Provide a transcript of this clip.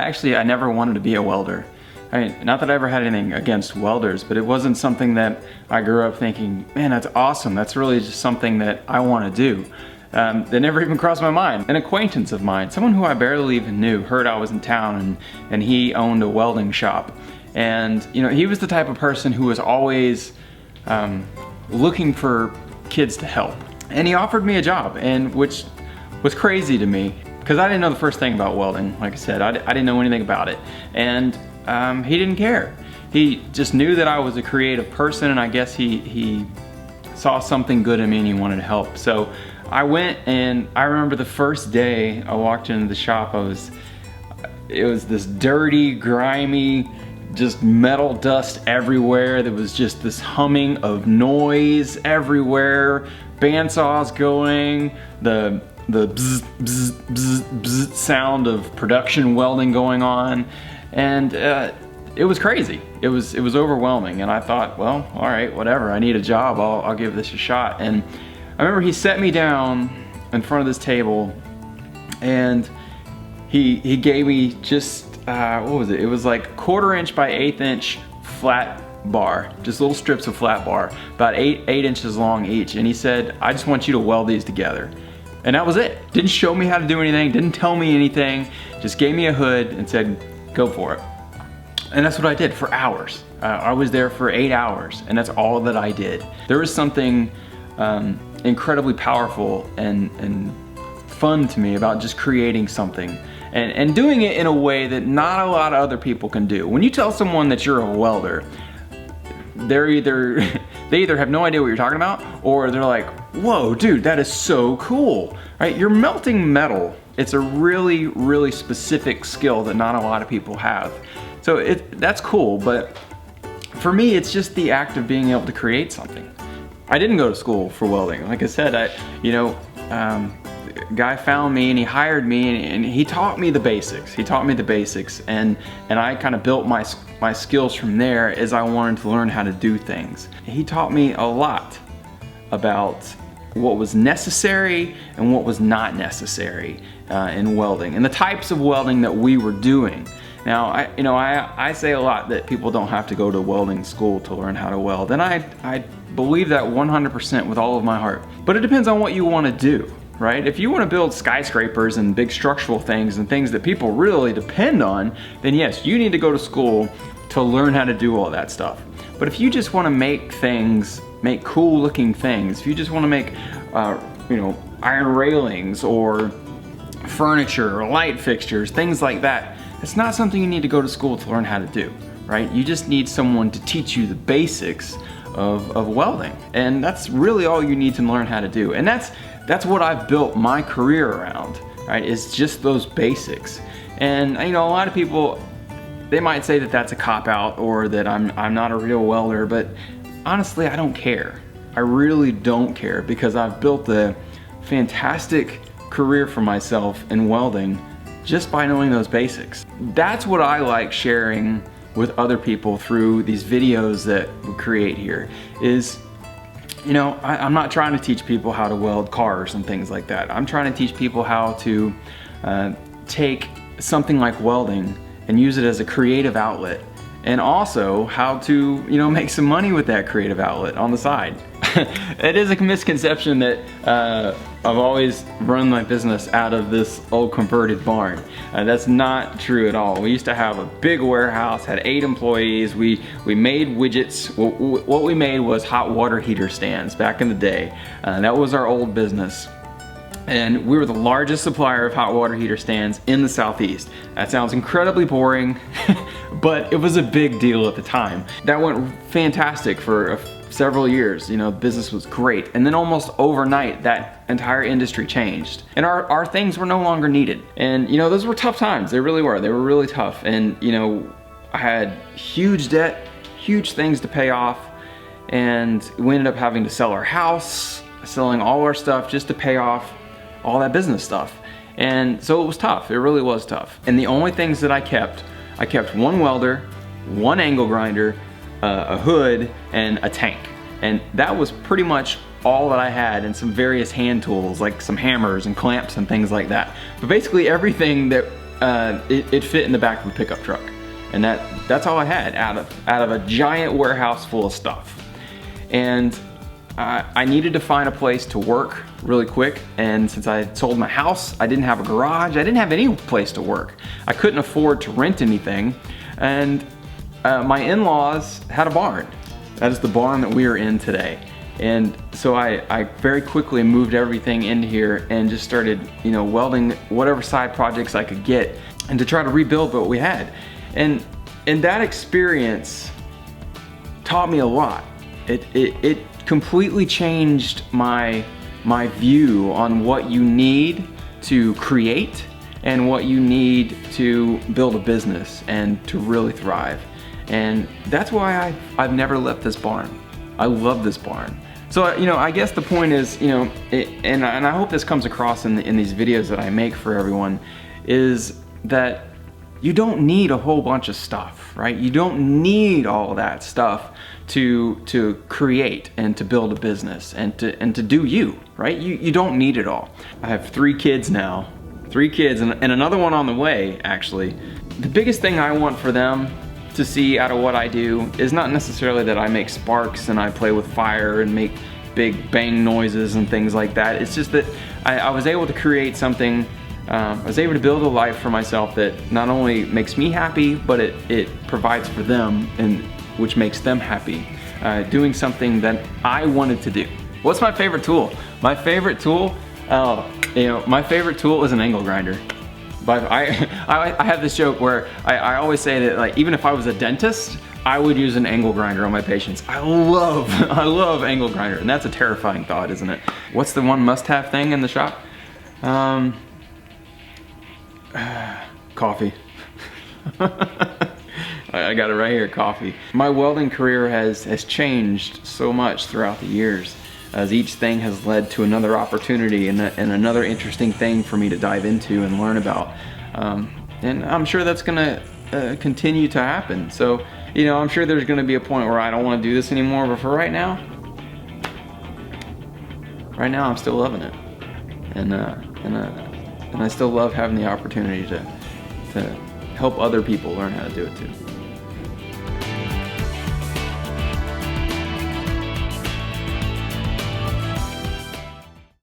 I never wanted to be a welder. I mean, not that I ever had anything against welders, but it wasn't something that I grew up thinking, man, that's awesome. That's really just something that I want to do. That never even crossed my mind. An acquaintance of mine, someone who I barely even knew, heard I was in town and he owned a welding shop. And you know, he was the type of person who was always looking for kids to help. And he offered me a job, and which was crazy to me because I didn't know the first thing about welding. Like I said, I didn't know anything about it. And he didn't care. He just knew that I was a creative person, and I guess he saw something good in me and he wanted to help. So I went, and I remember the first day I walked into the shop, it was this dirty, grimy, just metal dust everywhere. There was just this humming of noise everywhere, bandsaws going, the bzz, bzz, bzz, bzz sound of production welding going on. And it was crazy. It was overwhelming, and I thought, well, all right, whatever. I need a job. I'll give this a shot. And I remember he set me down in front of this table, and he gave me just what was it? It was like 1/4 inch by 1/8 inch flat bar, just little strips of flat bar, about 8 inches long each. And he said, I just want you to weld these together. And that was it. Didn't show me how to do anything, didn't tell me anything, just gave me a hood and said, go for it. And that's what I did for hours. I was there for 8 hours, and that's all that I did. There was something incredibly powerful and fun to me about just creating something and doing it in a way that not a lot of other people can do. When you tell someone that you're a welder, they either have no idea what you're talking about, or they're like, whoa, dude, that is so cool, right? You're melting metal. It's a really, really specific skill that not a lot of people have. So that's cool, but for me, it's just the act of being able to create something. I didn't go to school for welding. Like I said, a guy found me and he hired me, and he taught me the basics. He taught me the basics, and I kind of built my skills from there as I wanted to learn how to do things. He taught me a lot about what was necessary and what was not necessary in welding, and the types of welding that we were doing. Now, I say a lot that people don't have to go to welding school to learn how to weld, and I believe that 100% with all of my heart. But it depends on what you want to do, right? If you want to build skyscrapers and big structural things and things that people really depend on, then yes, you need to go to school to learn how to do all that stuff. But if you just want to make things, make cool looking things, if you just want to make, iron railings or furniture or light fixtures, things like that, it's not something you need to go to school to learn how to do, right? You just need someone to teach you the basics of welding. And that's really all you need to learn how to do. And that's what I've built my career around, right? It's just those basics. And a lot of people, they might say that that's a cop-out or that I'm not a real welder, but honestly, I don't care. I really don't care, because I've built a fantastic career for myself in welding just by knowing those basics. That's what I like sharing with other people through these videos that we create here is, I'm not trying to teach people how to weld cars and things like that. I'm trying to teach people how to take something like welding and use it as a creative outlet, and also how to, make some money with that creative outlet on the side. It is a misconception that I've always run my business out of this old converted barn. That's not true at all. We used to have a big warehouse, had 8 employees. We made widgets. What we made was hot water heater stands back in the day. That was our old business. And we were the largest supplier of hot water heater stands in the Southeast. That sounds incredibly boring, but it was a big deal at the time. That went fantastic for several years. The business was great. And then almost overnight, that entire industry changed. And our things were no longer needed. And those were tough times. They really were. They were really tough. And I had huge debt, huge things to pay off. And we ended up having to sell our house, selling all our stuff just to pay off all that business stuff. And so it was tough. It really was tough. And the only things that I kept one welder, one angle grinder, a hood, and a tank. And that was pretty much all that I had, and some various hand tools like some hammers and clamps and things like that. But basically everything that it fit in the back of a pickup truck. And that's all I had out of a giant warehouse full of stuff. And I needed to find a place to work really quick, and since I had sold my house, I didn't have a garage, I didn't have any place to work. I couldn't afford to rent anything, and my in-laws had a barn. That is the barn that we are in today. And so I very quickly moved everything into here and just started, welding whatever side projects I could get and to try to rebuild what we had. And that experience taught me a lot. It completely changed my view on what you need to create and what you need to build a business and to really thrive. And that's why I've never left this barn. I love this barn. So, I guess the point is, and I hope this comes across in these videos that I make for everyone, is that you don't need a whole bunch of stuff, right? You don't need all of that stuff to create and to build a business and to do you, right? You don't need it all. I have 3 kids now, 3 kids and another one on the way, actually. The biggest thing I want for them to see out of what I do is not necessarily that I make sparks and I play with fire and make big bang noises and things like that. It's just that I was able to create something. I was able to build a life for myself that not only makes me happy, but it provides for them, and which makes them happy. Doing something that I wanted to do. What's my favorite tool? My favorite tool, my favorite tool is an angle grinder. But I have this joke where I always say that, like, even if I was a dentist, I would use an angle grinder on my patients. I love angle grinder, and that's a terrifying thought, isn't it? What's the one must-have thing in the shop? Coffee. I got it right here, coffee. My welding career has changed so much throughout the years, as each thing has led to another opportunity and another interesting thing for me to dive into and learn about. And I'm sure that's gonna continue to happen. So, I'm sure there's gonna be a point where I don't wanna do this anymore, but for right now I'm still loving it. And I still love having the opportunity to help other people learn how to do it too.